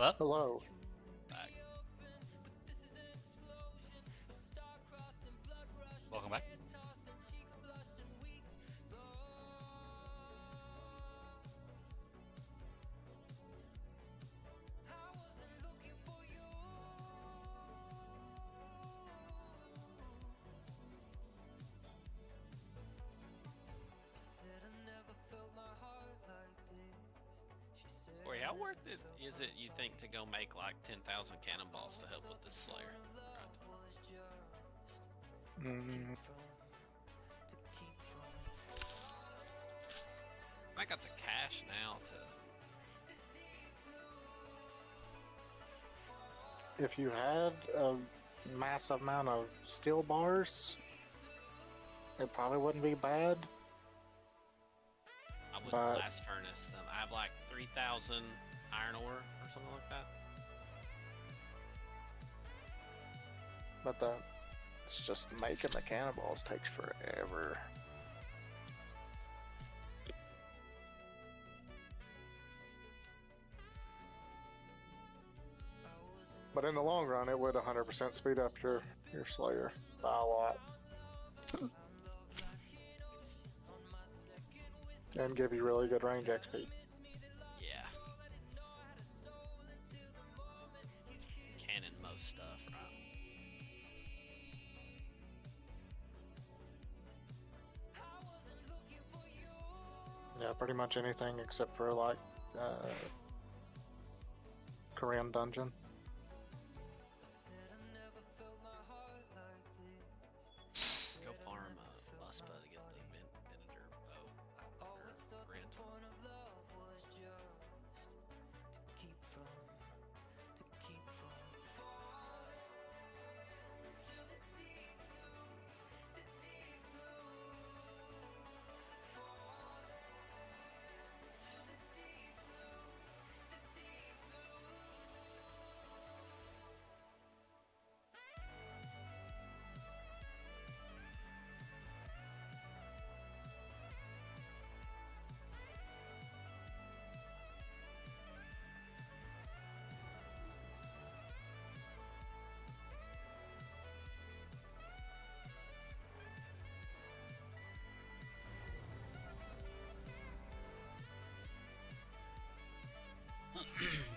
Hello? Hello. Back. Welcome back. Corey, how worth it is it, you think, to go make like 10,000 cannonballs to help with this Slayer? Mm, I got the cash now to. if you had a massive amount of steel bars, it probably wouldn't be bad. I would But- blast furnace them. I have like 3,000 iron ore or something like that. But it's just making the cannonballs takes forever. But in the long run, it would 100% speed up your Slayer by a lot. And give you really good range XP. Yeah. Cannon most stuff, right? Yeah, pretty much anything except for like Korean dungeon. Go farm Muspa to get the Venator bow. Or Rent.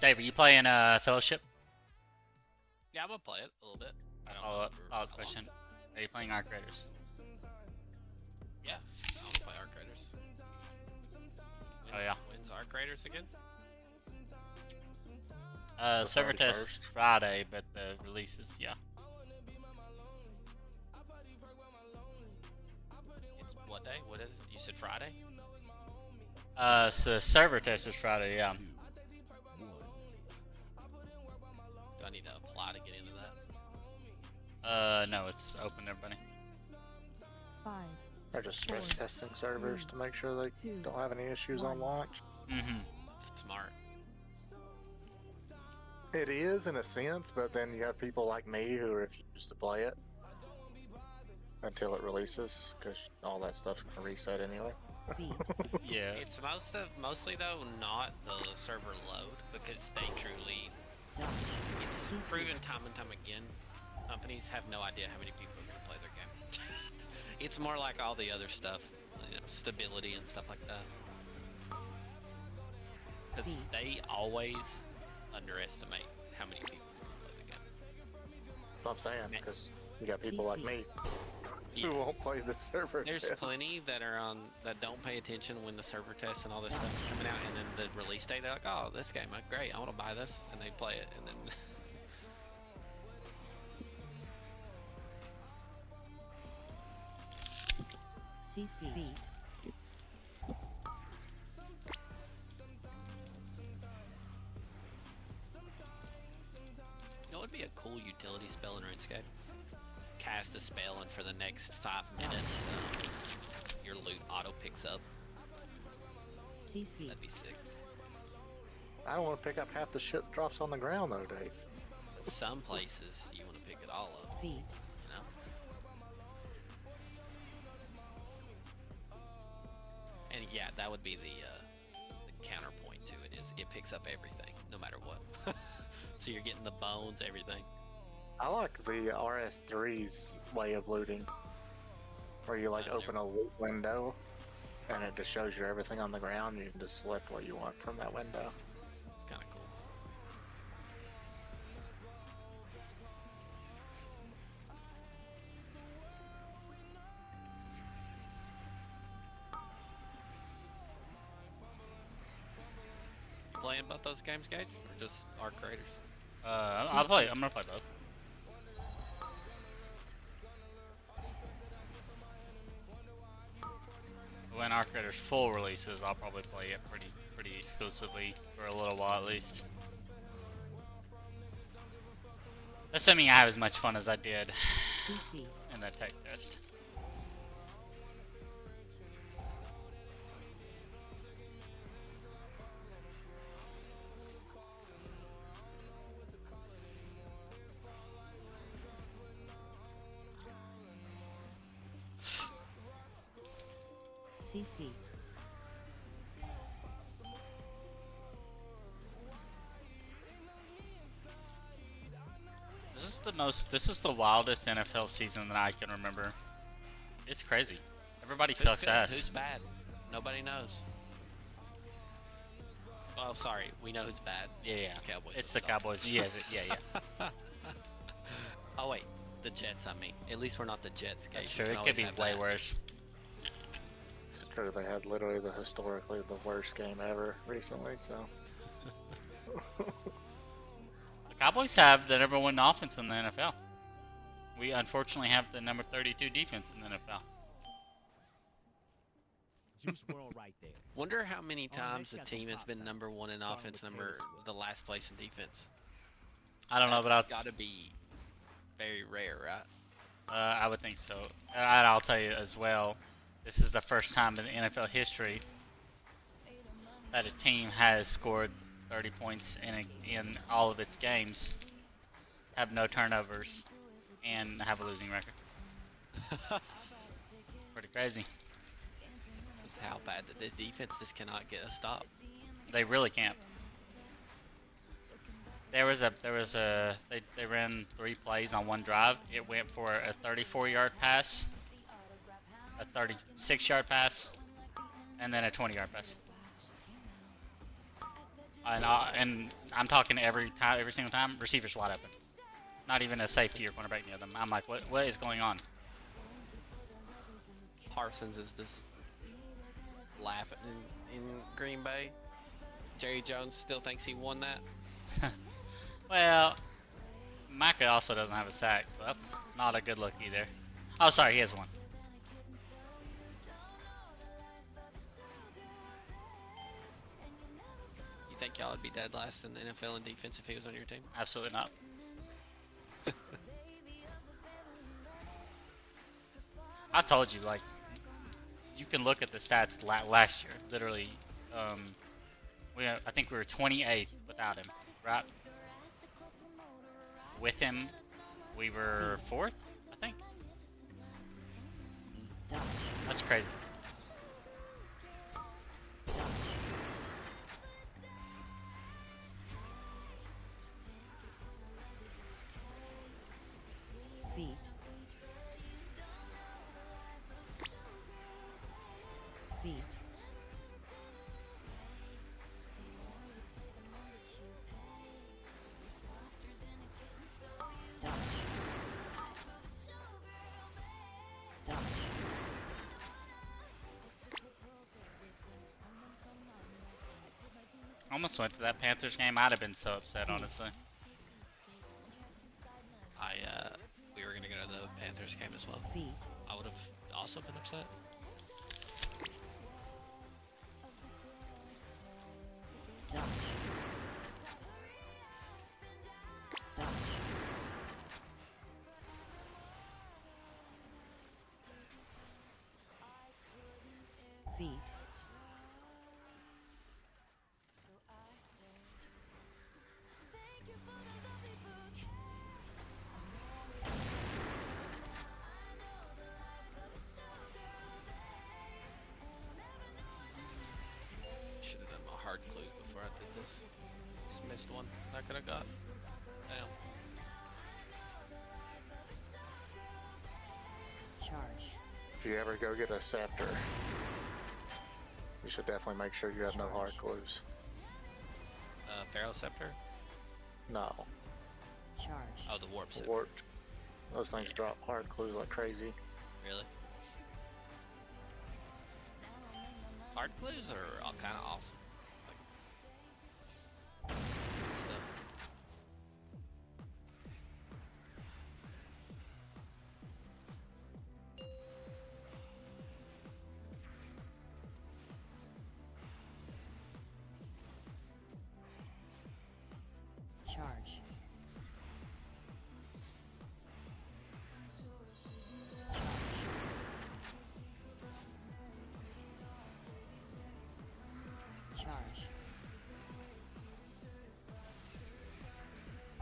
Dave, are you playing Fellowship? Yeah, I'm gonna play it a little bit. I don't know Follow-up for how long. question. Are you playing Arc Raiders? Yeah, I wanna play Arc Raiders. Oh, yeah. When's Arc Raiders again? Server test 31st. Friday, but the releases, yeah. It's what day? What is it? You said Friday? So server test is Friday, yeah. Do I need to apply to get into that? No, it's open to everybody. 5, They're just stress testing servers to make sure they don't have any issues on launch. Mm-hmm. Smart. It is in a sense, but then you have people like me who refuse to play it until it releases, because all that stuff's gonna reset anyway. B, Yeah. It's mostly though not the server load, because they truly, dash, it's proven time and time again, companies have no idea how many people are gonna play their game. It's more like all the other stuff, stability and stuff like that. Because they always underestimate how many people's gonna play the game. That's what I'm saying, because you got people like me Yeah. who won't play the server There's test. plenty that are that don't pay attention when the server tests and all this stuff is coming out, and then the release day they're like, oh, this game, great, I want to buy this, and they play it, and then CC, beat, you know, it'd be a cool utility spell in RuneScape. Cast a spell, and for the next 5 minutes, your loot auto picks up. CC, That'd be sick. I don't want to pick up half the shit that drops on the ground though, Dave. Some places you want to pick it all up, beat, you know. And yeah, that would be the counterpoint to it, is it picks up everything, no matter what. So you're getting the bones, everything. I like the RS3's way of looting, where you like I've open a loot window, and it just shows you everything on the ground. You can just select what you want from that window. It's kind of cool. Playing both those games, Gage, or just Arc Raiders? I'll play. I'm gonna play both. When Arc Raiders full releases, I'll probably play it pretty exclusively for a little while at least. Assuming I have as much fun as I did CC. in the tech test. CC. This is the wildest NFL season that I can remember. It's crazy. Everybody Who's sucks good? ass. Who's bad? Nobody knows. Oh, sorry. We know who's bad. Yeah, yeah. It's the Cowboys. It's the Cowboys. Yes, yeah. Oh wait, the Jets. I mean, at least we're not the Jets. Gage. That's We true. can It always could be have way that. worse. It's true, they had literally historically the worst game ever recently, so. The Cowboys have the number one offense in the NFL. We unfortunately have the number 32 defense in the NFL. Juice World right there. Wonder how many Oh, times next the got some team has pop been sound. number one in Starting offense, with number Taylor Swift. the last place in defense. I don't know, but That's I'll gotta be very rare, right? I would think so. And I'll tell you as well, this is the first time in NFL history that a team has scored 30 points in all of its games, have no turnovers, and have a losing record. Pretty crazy. Just how bad that the defense just cannot get a stop. They really can't. They ran 3 plays on one drive. It went for a 34-yard pass, a 36-yard pass, and then a 20-yard pass. And I'm talking every single time, receivers wide open. Not even a safety or cornerback near them. I'm like, what is going on? Parsons is just laughing in Green Bay. Jerry Jones still thinks he won that. Well, Micah also doesn't have a sack, so that's not a good look either. Oh, sorry, he has one. You think y'all would be dead last in the NFL in defense if he was on your team? Absolutely not. I told you, like, you can look at the stats last year. Literally, I think we were 28th without him, right? With him, we were 4th, I think. Dodge. That's crazy. Dodge. Beat. Beat. Dodge. Dodge. Almost went to that Panthers game. I'd have been so upset, honestly. We were gonna go to the Panthers game as well. Beat. I would have also been upset. Dodge. Dodge. Beat. Should have done my hard clues before I did this. Just missed one I could have got. you ever go get a scepter, you should definitely make sure you have no hard clues. Pharaoh Scepter? No, Charge. Oh, the Warp Scepter. warped. Those things drop hard clues like crazy. Really? Hard clues are all kind of awesome. Like, some good stuff. Charge. Charge.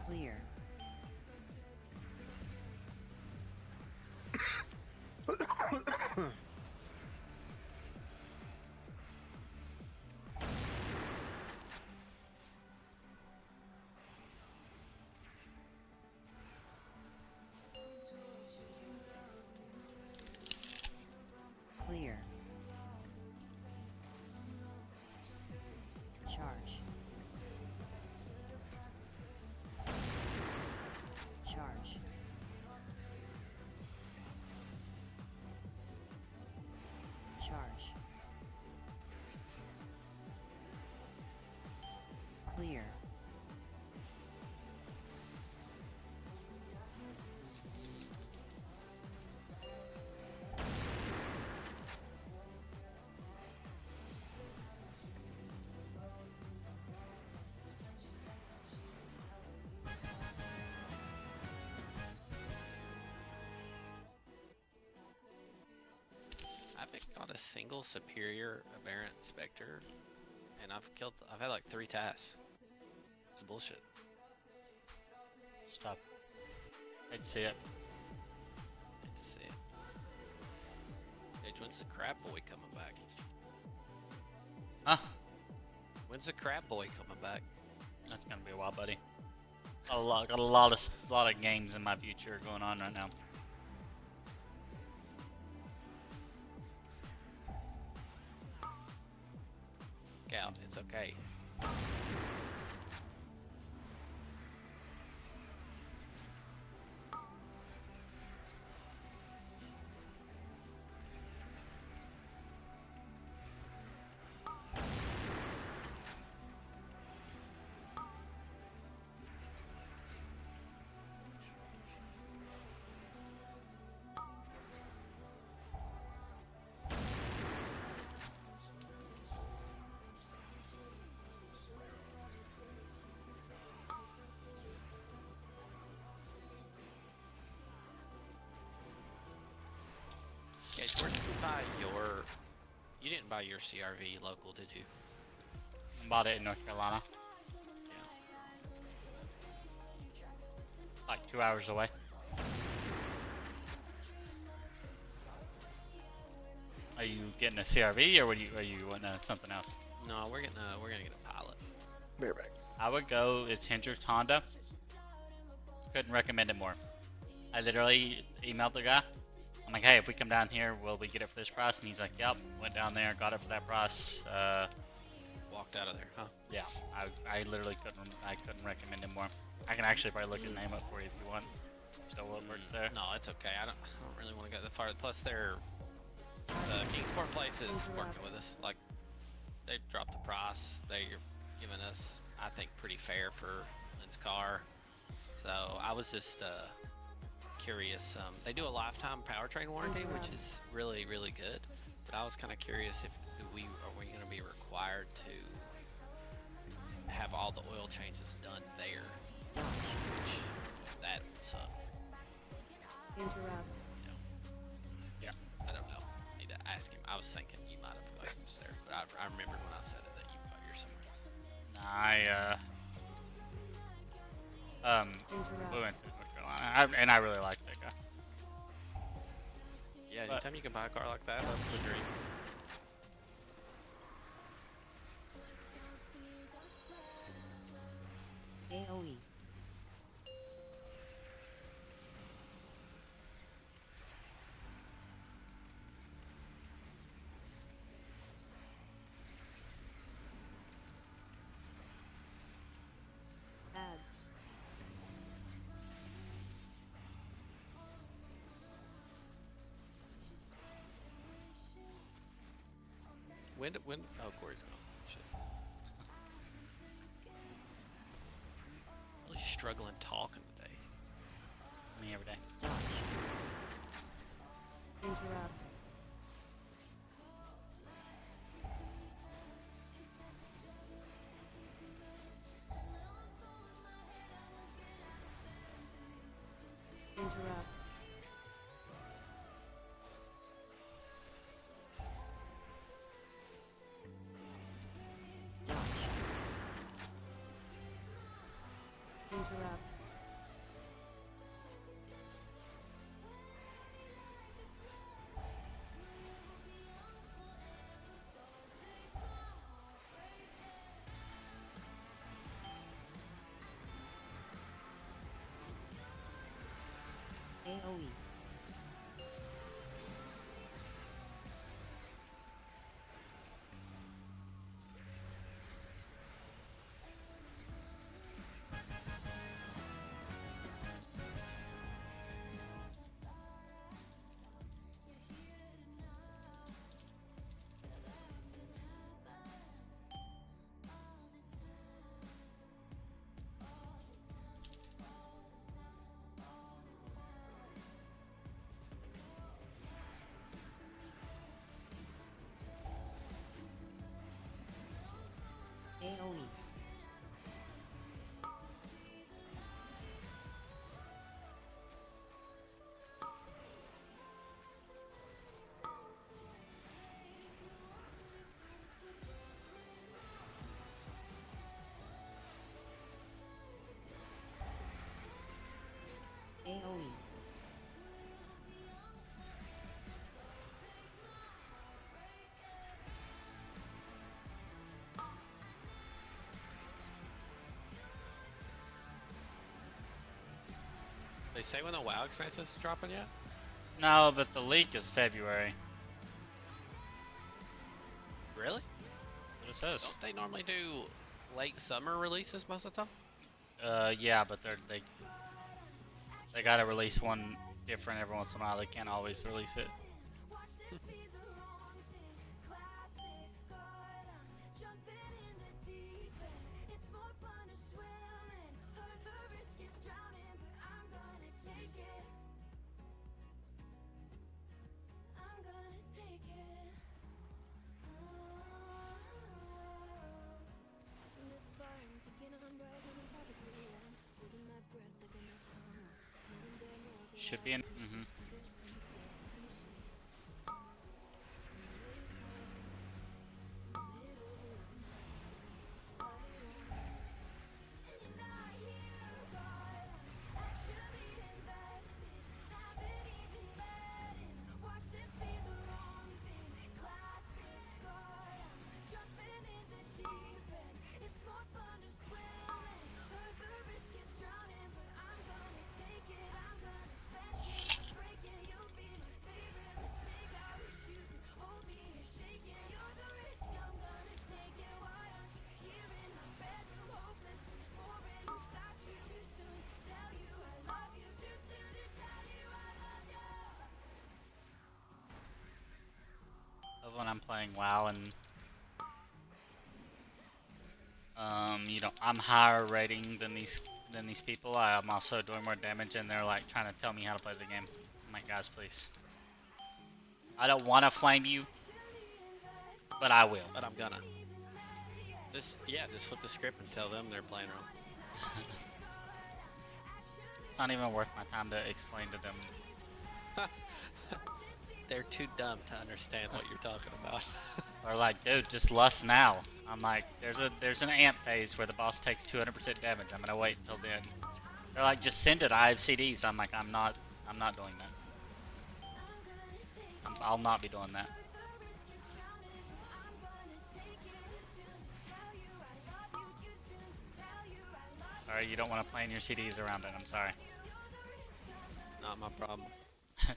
Clear. Clear. Charge. Charge. Charge. Clear. I haven't got a single superior aberrant specter, and I've had like 3 tasks. It's bullshit. Stop. I'd see it. Hate to see it. Bitch, when's the crab boy coming back? Huh? When's the crab boy coming back? That's gonna be a while, buddy. Got a lot of games in my future going on right now. Scout, it's okay. Guys, where did you buy your... You didn't buy your CRV local, did you? Bought it in North Carolina, Yeah. like 2 hours away. Are you getting a CRV or are you wanting something else? No, we're gonna get a pilot. Be right back. I would go. It's Hendrix Honda. Couldn't recommend it more. I literally emailed the guy. I'm like, hey, if we come down here, will we get it for this price? And he's like, yep. Went down there, got it for that price. Walked out of there, huh? Yeah, I literally couldn't recommend it more. I can actually probably look his name up for you if you want. Still will works there. No, it's okay. I don't really want to go that far. Plus, their Kingsport place is working with us. Like, they dropped the price. They're giving us, I think, pretty fair for Lynn's car. So I was just curious. They do a lifetime powertrain warranty, which is really, really good. But I was kind of curious if are we going to be required to have all the oil changes done there? Which that sucks. Interrupt. Yeah. I don't know. Need to ask him. I was thinking you might have got yours there, but I remembered when I said it that you got yours somewhere else. We went to North Carolina, and I really liked that guy. Yeah, But- anytime you can buy a car like that, that's the dream. AOE. When? Oh, Corey's gone. Shit. Really struggling talking today. Me every day. Dodge. Interrupt. Interrupt. Dodge. Interrupt. AOE. AOE. AOE. They say when the WoW expansion is dropping yet? No, but the leak is February. Really? That's what it says. Don't they normally do late summer releases most of the time? Yeah, but they gotta release one different every once in a while. They can't always release it. Should be in. When I'm playing WoW and I'm higher rating than these people. I'm also doing more damage, and they're like trying to tell me how to play the game. I'm like, guys, please. I don't want to flame you, but I will. But I'm gonna. Just flip the script and tell them they're playing wrong. It's not even worth my time to explain to them. They're too dumb to understand what you're talking about. They're like, dude, just lust now. I'm like, there's an amp phase where the boss takes 200% damage. I'm gonna wait until then. They're like, just send it. I have CDs. I'm like, I'm not doing that. I'll not be doing that. Sorry, you don't want to play in your CDs around it. I'm sorry. Not my problem.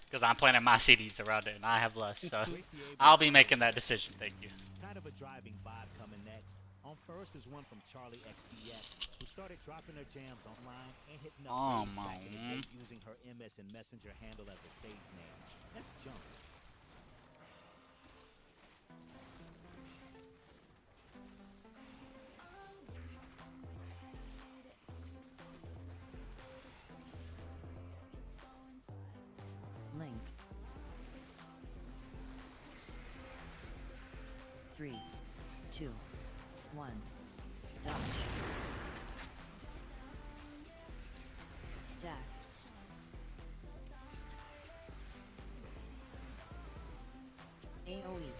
Because I'm planning my CDs around it, and I have less, so I'll be making that decision. Thank you. Kind of a driving vibe coming next. On first is one from Charlie XDS, who started dropping her jams online and hitting up Oh, back in the day man. using her MSN Messenger handle as a stage name. Let's jump. 3, 2, 1. Dodge. Stack. AoE.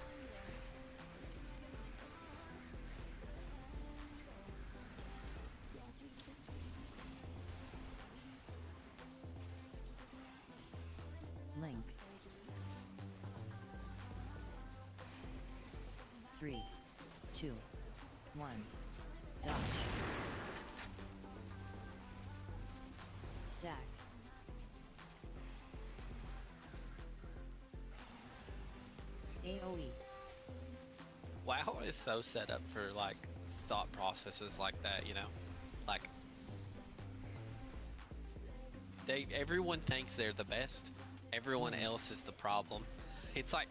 Link. 3, 2, 1. Dodge. Stack. AoE. WoW is so set up for like thought processes like that, you know? Like everyone thinks they're the best. Everyone else is the problem. It's like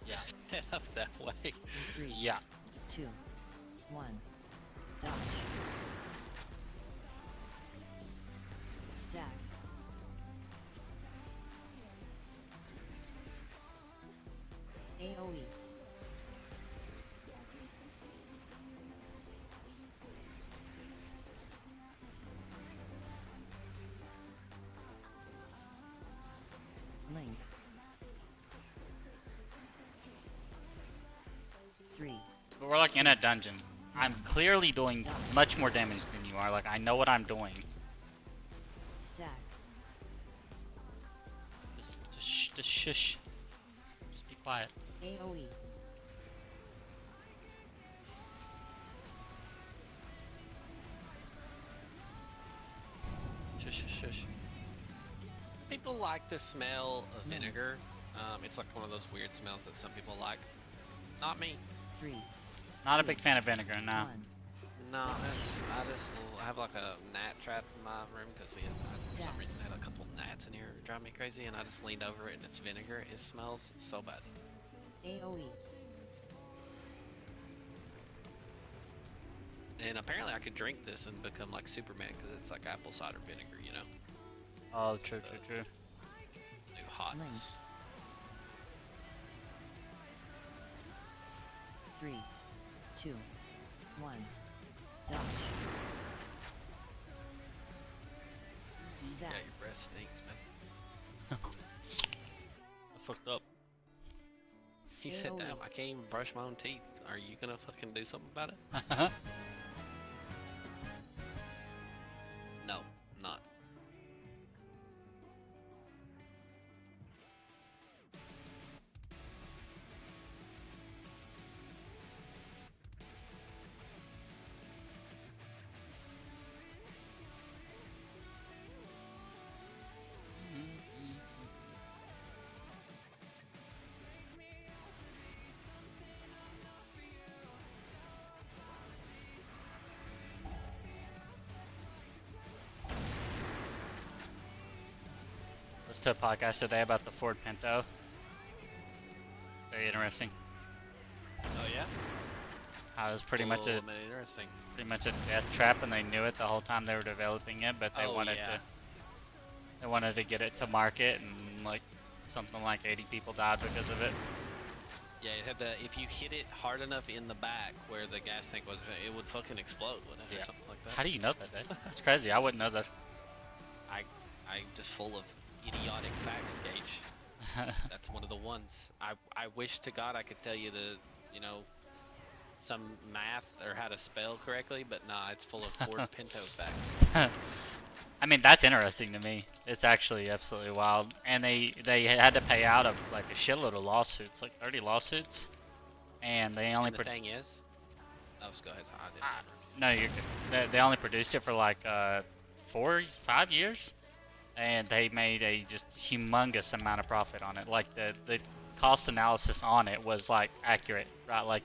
Yeah. set up that way. 3, Yeah. 2, 1. Dodge. Stack. AoE. Link. 3, But we're like in a dungeon. I'm clearly doing much more damage than you are. Like I know what I'm doing. stack. Just shush. Just be quiet. AoE. Shush, shush, shush. People like the smell of vinegar. It's like one of those weird smells that some people like. Not me. 3, Not a big fan of vinegar, no. 1. No, I just have like a gnat trap in my room because we have, for some reason, had a couple gnats in here drive me crazy, and I just leaned over it and it's vinegar. It smells so bad. AoE. And apparently, I could drink this and become like Superman because it's like apple cider vinegar, you know, Oh, true. new hotness. 3, 2, 1. Dodge. Yeah, Stack. your breath stinks, man. I fucked up. He said, Ew. "Damn, I can't even brush my own teeth. Are you gonna fucking do something about it?" No, not. Listened to a podcast today about the Ford Pinto. Very interesting. Oh yeah. It was pretty much a Interesting. death trap, and they knew it the whole time they were developing it, but they Oh, wanted yeah. to get it to market, and like something like 80 people died because of it. Yeah, it had the, if you hit it hard enough in the back where the gas tank was, it would fucking explode, wouldn't it? Yeah. Or something like that. How do you know that? That's crazy. I wouldn't know that. I'm just full of idiotic facts, Gage. That's one of the ones. I wish to God I could tell you the, you know, some math or how to spell correctly, but nah, it's full of Ford Pinto facts. I mean, that's interesting to me. It's actually absolutely wild. And they had to pay out like a shitload of lawsuits, like 30 lawsuits, and they only And the thing is, oh, go ahead. I didn't. no, you're good. They only produced it for like 4-5 years, and they made a just humongous amount of profit on it. Like the cost analysis on it was like accurate, right? Like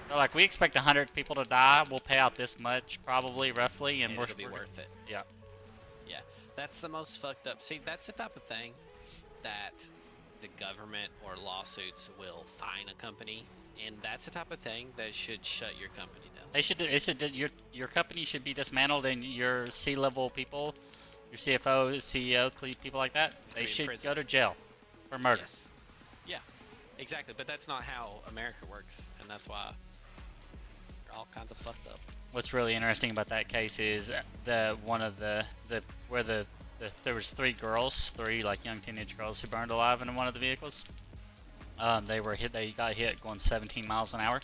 they're like, we expect 100 people to die. We'll pay out this much, probably, roughly, and It'll be worth it. Yeah. Yeah, that's the most fucked up. See, that's the type of thing that the government or lawsuits will fine a company, and that's the type of thing that should shut your company down. They should your company should be dismantled, and your C-level people, your CFO, CEO, people like that, they be in should prison. go to jail for murder. Yes. Yeah. Exactly, but that's not how America works, and that's why they're all kinds of fucked up. What's really interesting about that case is there was three like young teenage girls who burned alive in one of the vehicles. They got hit going 17 miles an hour,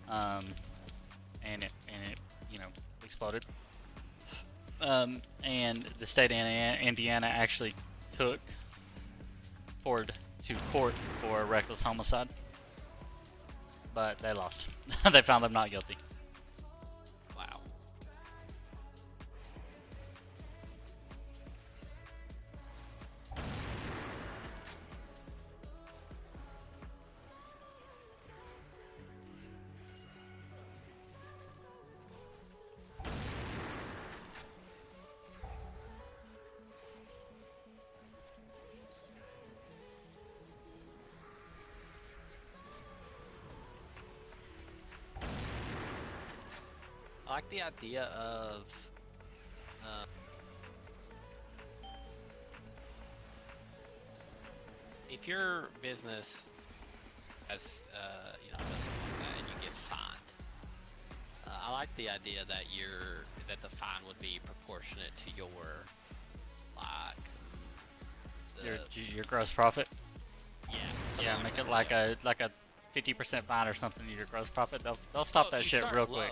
and it exploded. And the state of Indiana actually took Ford to court for reckless homicide, but they lost. They found them not guilty. Wow. I like the idea of if your business has does something like that and you get fined. I like the idea that the fine would be proportionate to your like Your gross profit. yeah Yeah, make it like a 50% fine or something of your gross profit. They'll stop that shit real quick.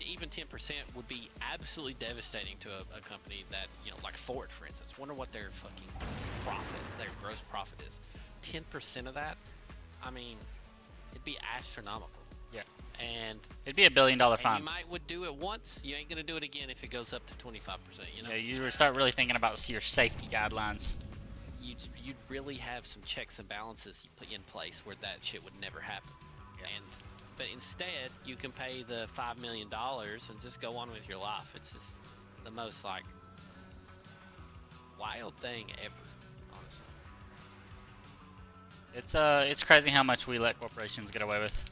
Even 10% would be absolutely devastating to a company that, like Ford, for instance. Wonder what their fucking their gross profit is. 10% of that, I mean, it'd be astronomical. Yeah. And It'd be $1 billion fine. you would do it once, you ain't gonna do it again if it goes up to 25%, Yeah, you would start really thinking about your safety guidelines. You'd really have some checks and balances you put in place where that shit would never happen. Yeah. But instead, you can pay the $5 million and just go on with your life. It's just the most like wild thing ever, honestly. It's crazy how much we let corporations get away with.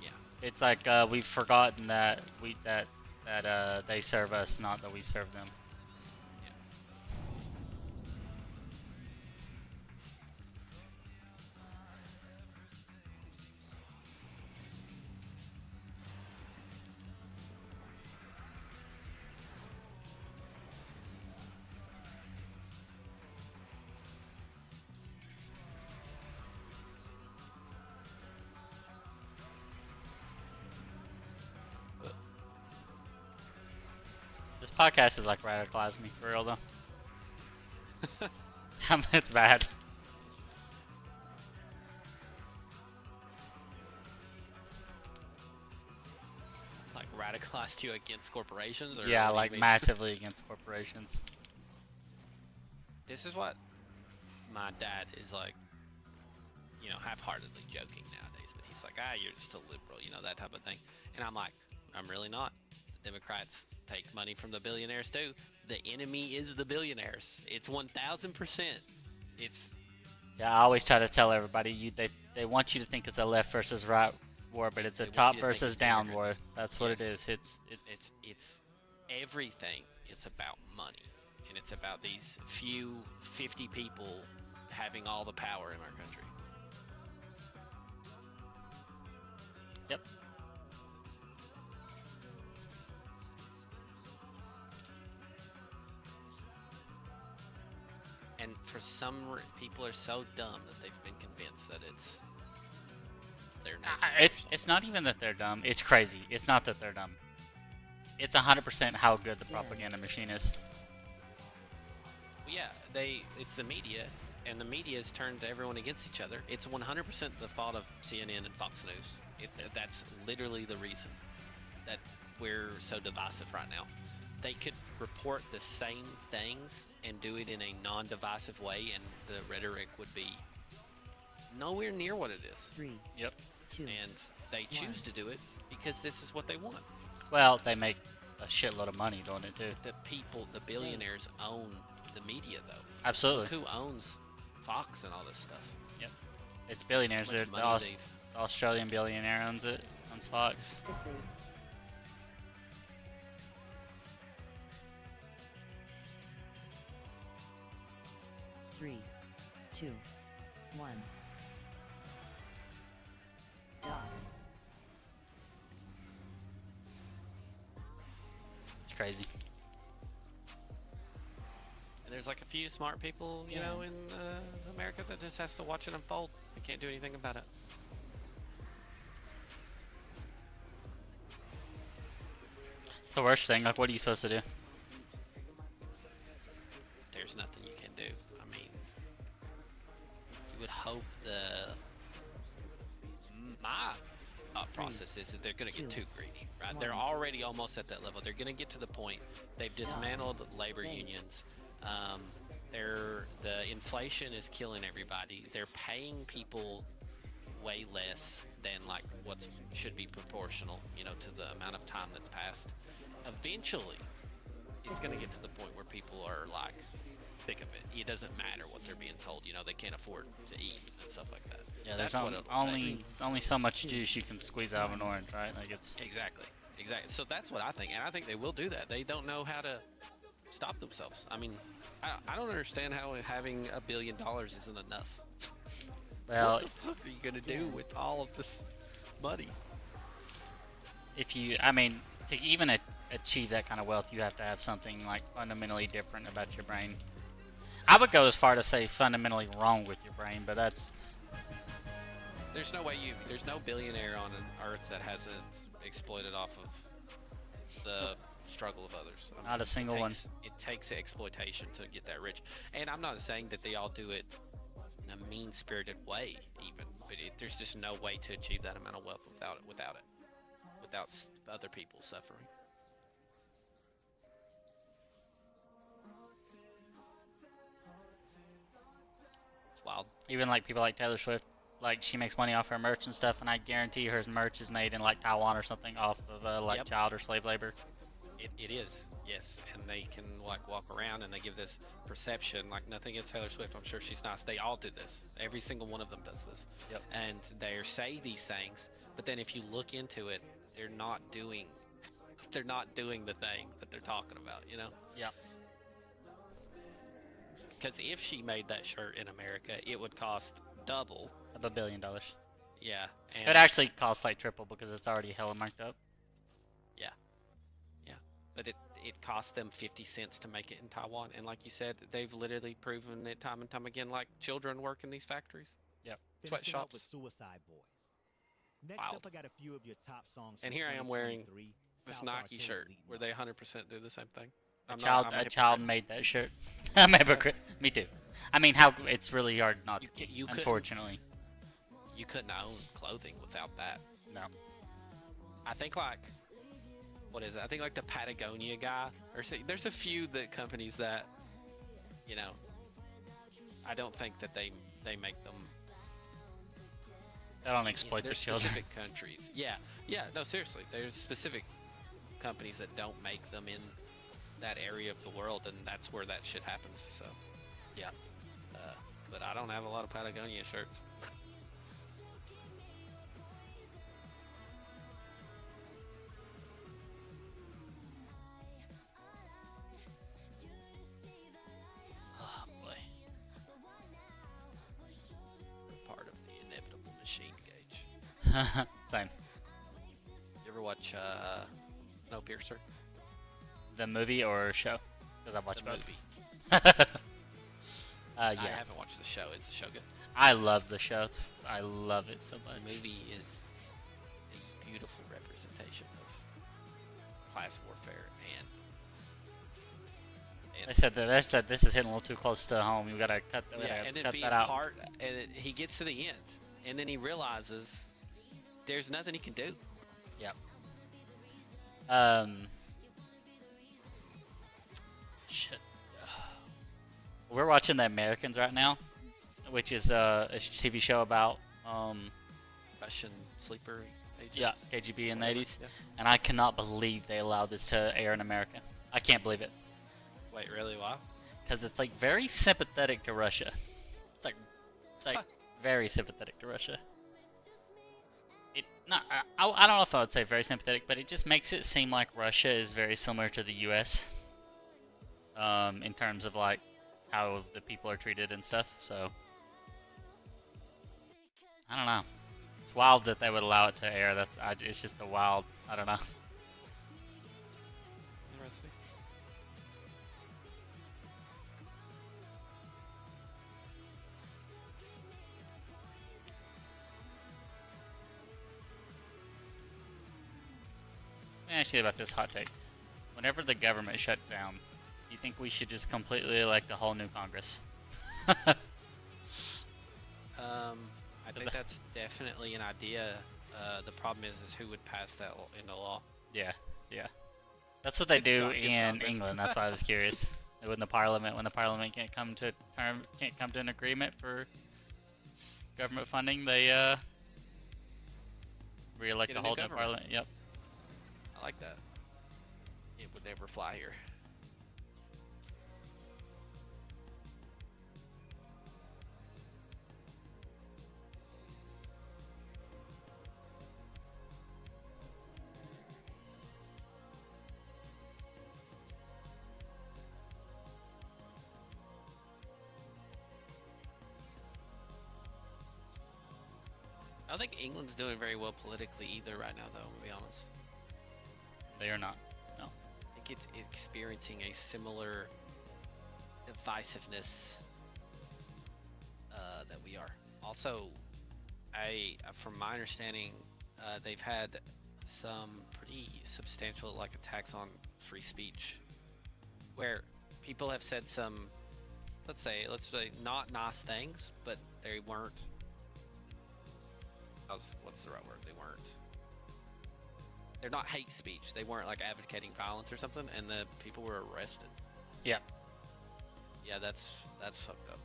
Yeah. It's like we've forgotten that they serve us, not that we serve them. This podcast is like radicalized me for real though. It's bad. Like radicalized you against corporations, or Yeah, what do you like mean? massively against corporations. This is what my dad is like, half-heartedly joking nowadays. But he's like, you're just a liberal, that type of thing. And I'm like, I'm really not. The Democrats take money from the billionaires too. The enemy is the billionaires. It's 1000%. It's Yeah, I always try to tell everybody they want you to think it's a left versus right war, but it's a They want top you to think versus it's down immigrants. war. That's what it Yes. is. it's everything is about money, and it's about these few 50 people having all the power in our country. Yep. And for people are so dumb that they've been convinced that it's their nation. It's not even that they're dumb. It's crazy. It's not that they're dumb. It's 100% how good the propaganda machine is. Yeah, it's the media, and the media has turned everyone against each other. It's 100% the fault of CNN and Fox News. That's literally the reason that we're so divisive right now. They could report the same things and do it in a non-divisive way, and the rhetoric would be nowhere near what it is. 3, Yep. 2, And they choose to do it because this is what they want. Well, they make a shitload of money doing it too. The billionaires own the media, though. Absolutely. Who owns Fox and all this stuff? It's billionaires. How much The money they've- Australian billionaire owns it. Owns Fox. 3, 2, 1. Dot. It's crazy. And there's like a few smart people, you know, in America that just has to watch it unfold. They can't do anything about it. It's the worst thing. Like, what are you supposed to do? There's nothing you can do. I mean, you would hope my thought process is that they're going to get too greedy, right? They're already almost at that level. They're going to get to the point. They've dismantled labor unions. The inflation is killing everybody. They're paying people way less than like what should be proportional, you know, to the amount of time that's passed. Eventually, it's going to get to the point where people are like, thick of it. It doesn't matter what they're being told. You know, they can't afford to eat and stuff like that. Yeah, That's there's what it'll only so much juice you can squeeze out of an orange, right? Like it's Exactly. So that's what I think, and I think they will do that. They don't know how to stop themselves. I mean, I don't understand how having $1 billion isn't enough. well, What the fuck are you gonna do with all of this money? if you, I mean, to even achieve that kind of wealth, you have to have something like fundamentally different about your brain. I would go as far to say fundamentally wrong with your brain, but that's There's no billionaire on Earth that hasn't exploited off of the struggle of others. I mean, not a single one. It takes exploitation to get that rich, and I'm not saying that they all do it in a mean-spirited way, even. But there's just no way to achieve that amount of wealth without other people suffering. It's wild. Even like people like Taylor Swift, like she makes money off her merch and stuff, and I guarantee her merch is made in like Taiwan or something off of like Yep. child or slave labor. It is, yes, and they can like walk around and they give this perception, like nothing against Taylor Swift, I'm sure she's nice. They all do this. Every single one of them does this. Yep. And they say these things, but then if you look into it, they're not doing the thing that they're talking about, you know? Yep. Because if she made that shirt in America, it would cost double. Of $1 billion. Yeah. It And actually costs like triple because it's already hella marked up. but it cost them 50 cents to make it in Taiwan, and like you said, they've literally proven it time and time again. Like children work in these factories. Yep. Finishing up Sweatshops. with Suicide Boys. Next Wild. up, I got a few of your top songs. And from here I am wearing 2023. This South Nike Arcade shirt leading where off. they 100% do the same thing. A I'm child hypocrite. made that shirt. I'm a hypocrite. Me too. I mean, how it's really hard not to, You couldn't- unfortunately. You couldn't own clothing without that. No. I think like, what is it? I think like the Patagonia guy, or there's a few companies that, you know, I don't think that they make them. They don't exploit the There's children. specific countries. Yeah, no, seriously. There's specific companies that don't make them in that area of the world, and that's where that shit happens. So, yeah. But I don't have a lot of Patagonia shirts. Oh boy. We're part of the inevitable machine, Gage. Same. You ever watch Snowpiercer? The movie or show? Because I've watched The both. movie. I Yeah. haven't watched the show. Is the show good? I love the show. I love it so much. The movie is a beautiful representation of class warfare They said this is hitting a little too close to home. You gotta cut, we yeah, gotta and then cut being that out. part. And he gets to the end, and then he realizes there's nothing he can do. Shit. We're watching The Americans right now, which is a TV show about Russian sleeper agents. yeah, KGB in the whatever. 80s, Yeah. and I cannot believe they allowed this to air in America. I can't believe it Wait, really? Why? because it's like very sympathetic to Russia. It's like very sympathetic to Russia. It not I don't know if I would say very sympathetic, but it just makes it seem like Russia is very similar to the U.S. In terms of like how the people are treated and stuff. So I don't know. It's wild that they would allow it to air. It's just a wild. I don't know. Interesting. Let me ask you about this hot take. Whenever the government shut down, do you think we should just completely elect a whole new Congress? I think that's definitely an idea. The problem is who would pass that into law. Yeah, yeah. That's what they do It's in Congress. England. That's why I was curious. When the Parliament can't come to an agreement for government funding, they re-elect Get the a new whole new government. Parliament. Yep. I like that. It would never fly here. I don't think England's doing very well politically either right now, though, to be honest. They are not. No. I think it's experiencing a similar divisiveness that we are. Also, from my understanding, they've had some pretty substantial attacks on free speech, where people have said some, let's say, not nice things, but they weren't. What's the right word? They're not hate speech. They weren't advocating violence or something, and the people were arrested. Yeah. Yeah, that's fucked up.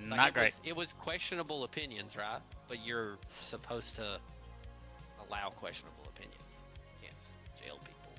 Not great. It was questionable opinions, right? But you're supposed to allow questionable opinions. You can't just jail people.